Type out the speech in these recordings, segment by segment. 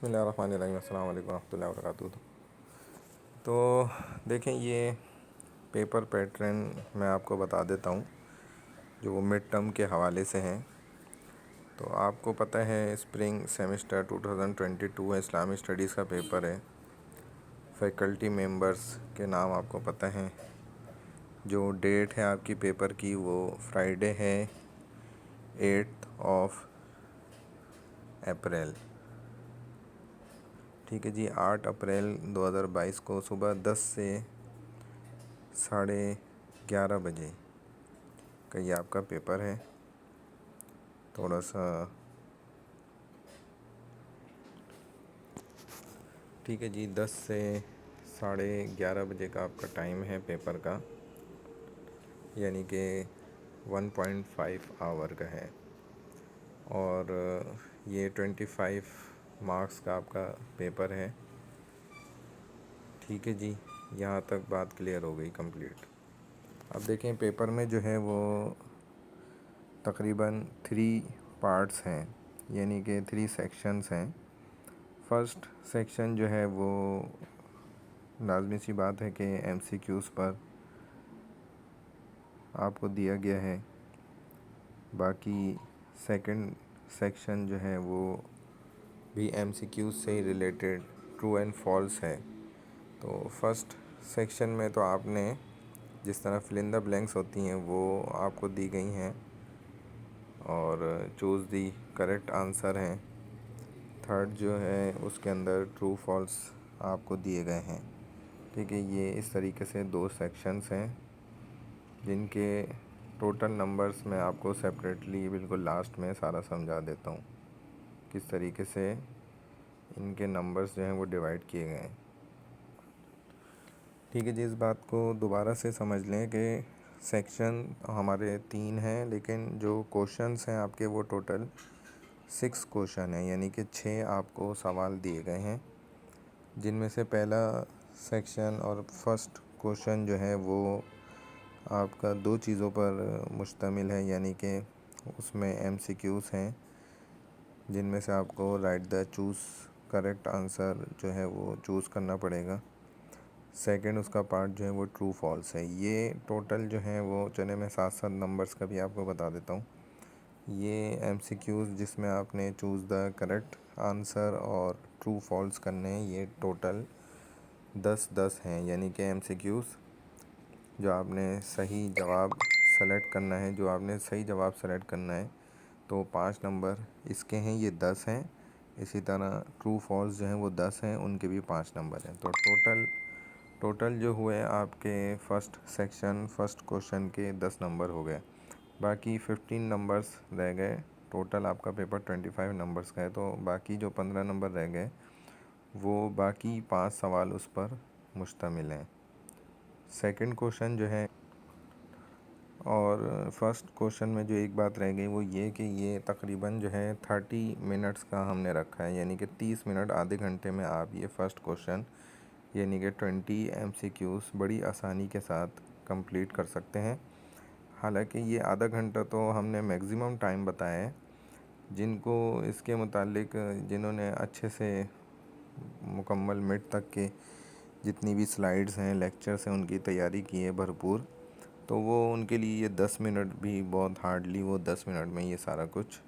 بسم اللہ الرحمن الرحیم، السلام علیکم ورحمۃ اللہ وبرکاتہ۔ تو دیکھیں، یہ پیپر پیٹرن میں آپ کو بتا دیتا ہوں جو وہ مڈ ٹرم کے حوالے سے ہیں۔ تو آپ کو پتہ ہے اسپرنگ سیمسٹر 2022 ہے، اسلامی اسٹڈیز کا پیپر ہے۔ فیکلٹی ممبرز کے نام آپ کو پتہ ہیں۔ جو ڈیٹ ہے آپ کی پیپر کی وہ فرائیڈے ہے 8 اپریل۔ ٹھیک ہے جی، 8 اپریل 2022 کو صبح 10 سے 11:30 بجے کا یہ آپ کا پیپر ہے۔ تھوڑا سا ٹھیک ہے جی، 10 سے 11:30 بجے کا آپ کا ٹائم ہے پیپر کا، یعنی کہ 1.5 آور کا ہے، اور یہ 25 مارکس کا آپ کا پیپر ہے۔ ٹھیک ہے جی، یہاں تک بات کلیئر ہو گئی کمپلیٹ۔ اب دیکھیں، پیپر میں جو ہے وہ تقریباً 3 پارٹس ہیں، یعنی کہ 3 سیکشنز ہیں۔ فرسٹ سیکشن جو ہے وہ لازمی سی بات ہے کہ ایم سی کیوز پر آپ کو دیا گیا ہے۔ باقی سیکنڈ سیکشن جو ہے وہ بھی ایم سی کیوز سے ہی ریلیٹڈ ٹرو اینڈ فالس ہے۔ تو فرسٹ سیکشن میں تو آپ نے جس طرح فل ان دا بلینکس ہوتی ہیں وہ آپ کو دی گئی ہیں، اور چوز دی کریکٹ آنسر ہیں۔ تھرڈ جو ہے اس کے اندر ٹرو فالس آپ کو دیے گئے ہیں۔ ٹھیک ہے، یہ اس طریقے سے 2 سیکشنز ہیں جن کے ٹوٹل نمبرز میں آپ کو سیپریٹلی بالکل لاسٹ میں سارا سمجھا دیتا ہوں کس طریقے سے ان کے نمبرز جو ہیں وہ ڈیوائڈ کیے گئے ہیں۔ ٹھیک ہے جی، اس بات کو دوبارہ سے سمجھ لیں کہ سیکشن ہمارے 3 ہیں، لیکن جو کوشچنز ہیں آپ کے وہ ٹوٹل 6 کوشچن ہیں، یعنی کہ 6 آپ کو سوال دیے گئے ہیں، جن میں سے پہلا سیکشن اور فرسٹ کوشچن جو ہے وہ آپ کا 2 چیزوں پر مشتمل ہے، یعنی کہ اس میں ایم سی کیوز ہیں جن میں سے آپ کو right the choose correct answer جو ہے وہ چوز کرنا پڑے گا۔ سیکنڈ اس کا پارٹ جو ہے وہ ٹرو فالس ہے۔ یہ ٹوٹل جو ہیں وہ چلے میں 7 نمبرز کا بھی آپ کو بتا دیتا ہوں۔ یہ ایم سی کیوز جس میں آپ نے چوز دا کریکٹ آنسر اور ٹرو فالس کرنے ہیں، یہ ٹوٹل 10 ہیں، یعنی کہ ایم سی کیوز جو آپ نے صحیح جواب سلیکٹ کرنا ہے، جو آپ نے صحیح جواب سلیکٹ کرنا ہے تو 5 نمبر اس کے ہیں، یہ 10 ہیں۔ اسی طرح ٹرو فالس جو ہیں وہ 10 ہیں، ان کے بھی 5 نمبر ہیں۔ تو ٹوٹل جو ہوئے آپ کے فرسٹ سیکشن فرسٹ کوشچن کے 10 نمبر ہو گئے، باقی 15 نمبرز رہ گئے۔ ٹوٹل آپ کا پیپر 25 نمبرز کا ہے، تو باقی جو 15 نمبر رہ گئے وہ باقی 5 سوال اس پر مشتمل ہیں۔ سیکنڈ کوشچن جو ہے اور فرسٹ کوشچن میں جو ایک بات رہ گئی وہ یہ کہ یہ تقریباً جو ہے 30 منٹس کا ہم نے رکھا ہے، یعنی کہ 30 منٹ آدھے گھنٹے میں آپ یہ فرسٹ کوشچن یعنی کہ 20 ایم سی کیوز بڑی آسانی کے ساتھ کمپلیٹ کر سکتے ہیں۔ حالانکہ یہ آدھا گھنٹہ تو ہم نے میگزیمم ٹائم بتایا ہے، جن کو اس کے متعلق جنہوں نے اچھے سے مکمل مڈ تک کے جتنی بھی سلائیڈز ہیں لیکچرز ہیں ان کی تیاری کی ہے بھرپور، تو وہ ان کے لیے یہ 10 منٹ بھی بہت ہارڈلی وہ 10 منٹ میں یہ سارا کچھ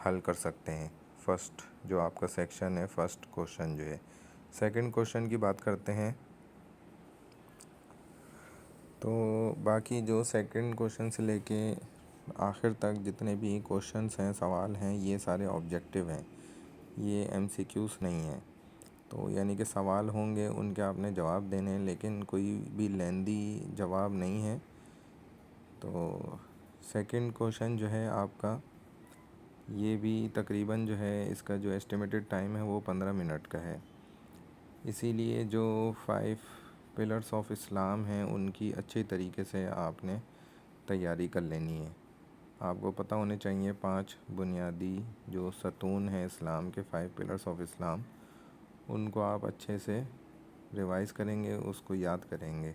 حل کر سکتے ہیں۔ فرسٹ جو آپ کا سیکشن ہے فرسٹ کوشچن جو ہے، سیکنڈ کوشچن کی بات کرتے ہیں۔ تو باقی جو سیکنڈ کوشچن سے لے کے آخر تک جتنے بھی کوشچنس ہیں سوال ہیں یہ سارے آبجیکٹیو ہیں، یہ ایم سی کیوز نہیں ہیں۔ تو یعنی کہ سوال ہوں گے ان کے آپ نے جواب دینے ہیں، لیکن کوئی بھی لیندی جواب نہیں ہے۔ تو سیکنڈ کوشچن جو ہے آپ کا یہ بھی تقریباً جو ہے اس کا جو ایسٹیمیٹڈ ٹائم ہے وہ 15 منٹ کا ہے۔ اسی لیے جو 5 پلرس آف اسلام ہیں ان کی اچھی طریقے سے آپ نے تیاری کر لینی ہے۔ آپ کو پتہ ہونے چاہیے 5 بنیادی جو ستون ہیں اسلام کے، 5 پلرس آف اسلام، ان کو آپ اچھے سے ریوائز کریں گے، اس کو یاد کریں گے۔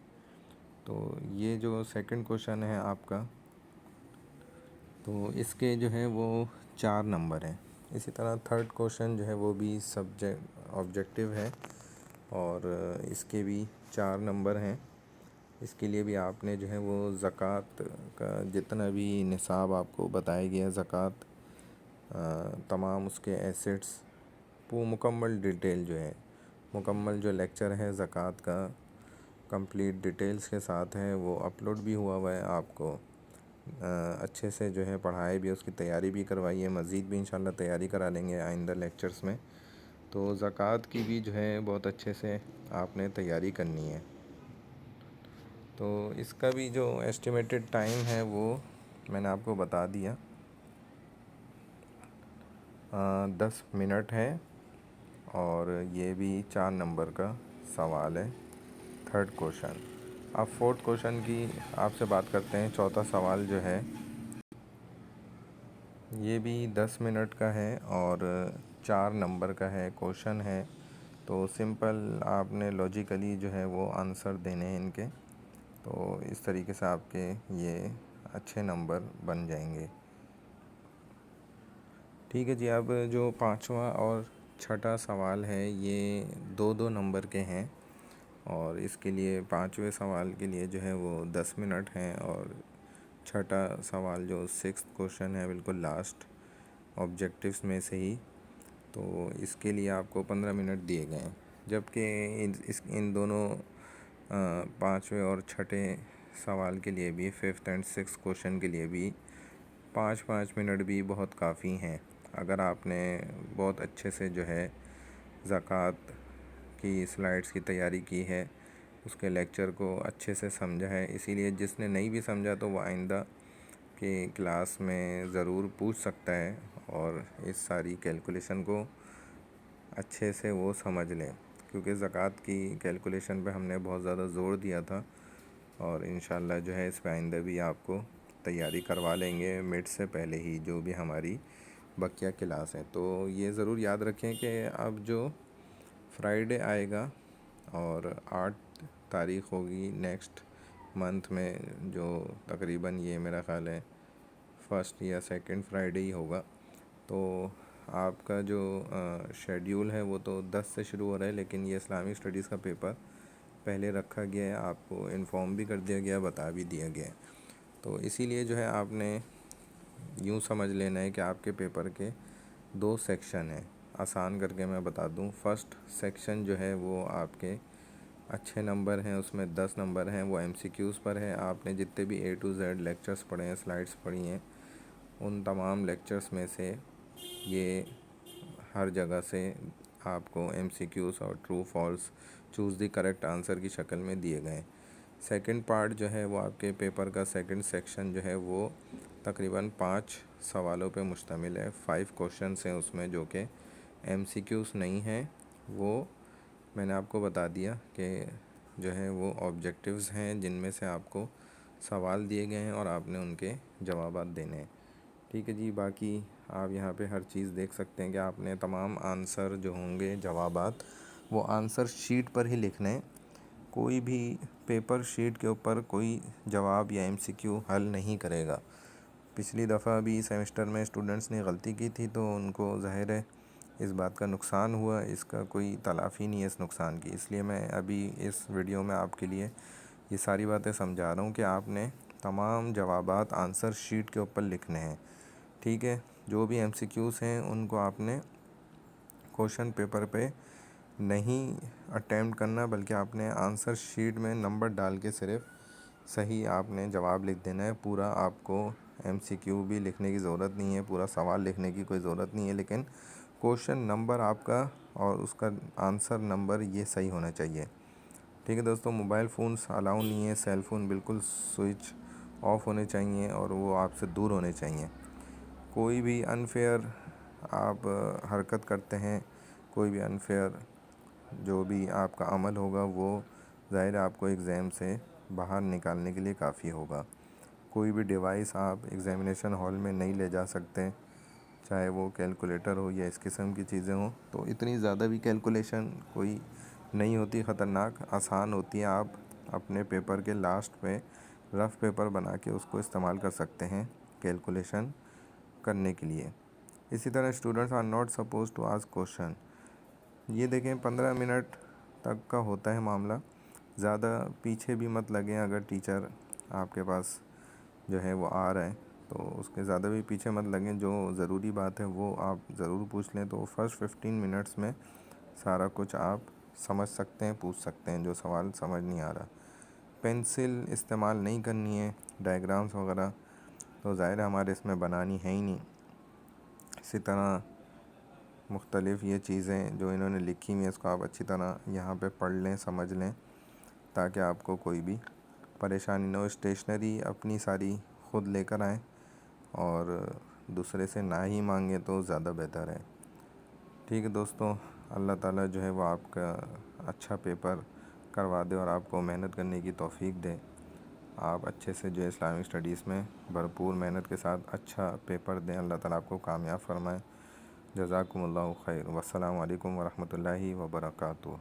تو یہ جو سیکنڈ کوشچن ہے آپ کا، تو اس کے جو ہے وہ 4 نمبر ہیں، اسی طرح تھرڈ کوشچن جو ہے وہ بھی آبجیکٹیو ہے اور اس کے بھی 4 نمبر ہیں. اس کے لیے بھی آپ نے جو ہے وہ زکوٰۃ کا جتنا بھی نصاب آپ کو بتایا گیا زکوٰۃ تمام اس کے ایسٹس مکمل ڈیٹیل جو ہے مکمل جو لیکچر ہے زکوٰۃ کا کمپلیٹ ڈیٹیلز کے ساتھ ہے وہ اپلوڈ بھی ہوا ہے. آپ کو اچھے سے جو ہے پڑھائی بھی اس کی تیاری بھی کروائی ہے. مزید بھی انشاءاللہ تیاری کرا لیں گے آئندہ لیکچرز میں. تو زکوٰۃ کی بھی جو ہے بہت اچھے سے آپ نے تیاری کرنی ہے. تو اس کا بھی جو ایسٹیمیٹڈ ٹائم ہے وہ میں نے آپ کو بتا دیا 10 منٹ ہے اور یہ بھی 4 نمبر کا سوال ہے تھرڈ کوشچن. اب فورتھ کوشچن کی آپ سے بات کرتے ہیں. چوتھا سوال جو ہے یہ بھی 10 منٹ کا ہے اور 4 نمبر کا ہے کوشچن ہے. تو سمپل آپ نے لاجیکلی جو ہے وہ آنسر دینے ہیں ان کے. تو اس طریقے سے آپ کے یہ اچھے نمبر بن جائیں گے. ٹھیک ہے جی. اب جو 5واں اور 6ٹھا سوال ہے یہ 2 نمبر کے ہیں اور اس کے لیے 5ویں سوال کے لیے جو ہے وہ 10 منٹ ہیں اور 6ٹھا سوال جو 6th کوشچن ہے بالکل لاسٹ آبجیکٹیوز میں سے ہی تو اس کے لیے آپ کو 15 منٹ دیے گئے ہیں. جبکہ ان دونوں 5ویں اور 6ٹھے سوال کے لیے بھی 5th اینڈ 6th کوشچن کے لیے بھی 5 منٹ بھی بہت کافی ہیں. اگر آپ نے بہت اچھے سے جو ہے زکوٰۃ کی سلائڈس کی تیاری کی ہے اس کے لیکچر کو اچھے سے سمجھا ہے. اسی لیے جس نے نہیں بھی سمجھا تو وہ آئندہ کے کلاس میں ضرور پوچھ سکتا ہے اور اس ساری کیلکولیشن کو اچھے سے وہ سمجھ لیں کیونکہ زکوٰۃ کی کیلکولیشن پہ ہم نے بہت زیادہ زور دیا تھا اور انشاءاللہ جو ہے اس پہ آئندہ بھی آپ کو تیاری کروا لیں گے مڈ سے پہلے ہی جو بھی ہماری بقیہ کلاس ہے. تو یہ ضرور یاد رکھیں کہ اب جو فرائیڈے آئے گا اور 8 تاریخ ہوگی نیکسٹ منتھ میں جو تقریباً یہ میرا خیال ہے 1 یا 2 فرائیڈے ہی ہوگا. تو آپ کا جو شیڈیول ہے وہ تو 10 سے شروع ہو رہا ہے لیکن یہ اسلامک اسٹڈیز کا پیپر پہلے رکھا گیا ہے. آپ کو انفارم بھی کر دیا گیا بتا بھی دیا گیا ہے. تو اسی لیے جو ہے آپ نے یوں سمجھ لینا ہے کہ آپ کے پیپر کے 2 سیکشن ہیں. آسان کر کے میں بتا دوں فرسٹ سیکشن جو ہے وہ آپ کے اچھے نمبر ہیں اس میں 10 نمبر ہیں وہ ایم سی کیوز پر ہے. آپ نے جتنے بھی A to Z لیکچرز پڑھے ہیں سلائڈس پڑھی ہیں ان تمام لیکچرز میں سے یہ ہر جگہ سے آپ کو ایم سی کیوز اور true false choose the correct answer کی شکل میں دیے گئے ہیں. سیکنڈ پارٹ جو ہے وہ آپ کے پیپر کا سیکنڈ سیکشن جو ہے وہ تقریباً 5 سوالوں پہ مشتمل ہے. 5 کوشچنس ہیں اس میں جو کہ ایم سی کیوز نہیں ہیں. وہ میں نے آپ کو بتا دیا کہ جو ہے وہ آبجیکٹیوز ہیں جن میں سے آپ کو سوال دیے گئے ہیں اور آپ نے ان کے جوابات دینے ہیں. ٹھیک ہے جی. باقی آپ یہاں پہ ہر چیز دیکھ سکتے ہیں کہ آپ نے تمام آنسر جو ہوں گے جوابات وہ آنسر شیٹ پر ہی لکھنے ہیں. کوئی بھی پیپر شیٹ کے اوپر کوئی جواب یا ایم سی کیو حل نہیں کرے گا. پچھلی دفعہ بھی سیمسٹر میں اسٹوڈنٹس نے غلطی کی تھی تو ان کو ظاہر ہے اس بات کا نقصان ہوا. اس کا کوئی تلافی نہیں ہے اس نقصان کی. اس لیے میں ابھی اس ویڈیو میں آپ کے لیے یہ ساری باتیں سمجھا رہا ہوں کہ آپ نے تمام جوابات آنسر شیٹ کے اوپر لکھنے ہیں. ٹھیک ہے. جو بھی ایم سی کیوز ہیں ان کو آپ نے کوشچن پیپر پہ نہیں اٹیمپٹ کرنا بلکہ آپ نے آنسر شیٹ میں نمبر ڈال کے صرف صحیح آپ نے جواب لکھ دینا ہے. پورا آپ کو ایم سی کیو بھی لکھنے کی ضرورت نہیں ہے. پورا سوال لکھنے کی کوئی ضرورت نہیں ہے لیکن کوشچن نمبر آپ کا اور اس کا آنسر نمبر یہ صحیح ہونا چاہیے. ٹھیک ہے دوستوں. موبائل فونس الاؤ نہیں ہے. سیل فون بالکل سوئچ آف ہونے چاہیے اور وہ آپ سے دور ہونے چاہیے. کوئی بھی انفیئر آپ حرکت کرتے ہیں کوئی بھی انفیئر جو بھی آپ کا عمل ہوگا وہ ظاہر آپ کو ایگزام سے باہر نکالنے کے لیے کافی ہوگا. کوئی بھی ڈیوائس آپ ایگزامینیشن ہال میں نہیں لے جا سکتے چاہے وہ کیلکولیٹر ہو یا اس قسم کی چیزیں ہوں. تو اتنی زیادہ بھی کیلکولیشن کوئی نہیں ہوتی خطرناک. آسان ہوتی ہے. آپ اپنے پیپر کے لاسٹ پہ رف پیپر بنا کے اس کو استعمال کر سکتے ہیں کیلکولیشن کرنے کے لیے. اسی طرح students are not suppose to ask question. یہ دیکھیں 15 منٹ تک کا ہوتا ہے معاملہ. زیادہ پیچھے بھی مت لگیں. اگر ٹیچر آپ کے پاس جو ہے وہ آ رہا ہے تو اس کے زیادہ بھی پیچھے مت لگیں. جو ضروری بات ہے وہ آپ ضرور پوچھ لیں. تو فرسٹ 15 منٹس میں سارا کچھ آپ سمجھ سکتے ہیں, پوچھ سکتے ہیں جو سوال سمجھ نہیں آ رہا. پینسل استعمال نہیں کرنی ہے. ڈائیگرامس وغیرہ تو ظاہر ہے ہمارے اس میں بنانی ہے ہی نہیں. اسی طرح مختلف یہ چیزیں جو انہوں نے لکھی ہوئی ہیں اس کو آپ اچھی طرح یہاں پہ پڑھ لیں, سمجھ لیں, تاکہ آپ کو کوئی بھی پریشانی نہ ہو. اسٹیشنری اپنی ساری خود لے کر آئیں اور دوسرے سے نہ ہی مانگیں تو زیادہ بہتر ہے. ٹھیک ہے دوستوں, اللہ تعالیٰ جو ہے وہ آپ کا اچھا پیپر کروا دے اور آپ کو محنت کرنے کی توفیق دے. آپ اچھے سے جو ہے اسلامک اسٹڈیز میں بھرپور محنت کے ساتھ اچھا پیپر دیں. اللہ تعالیٰ آپ کو کامیاب فرمائے. جزاکم اللہ خیر. والسلام علیکم ورحمۃ اللہ وبرکاتہ.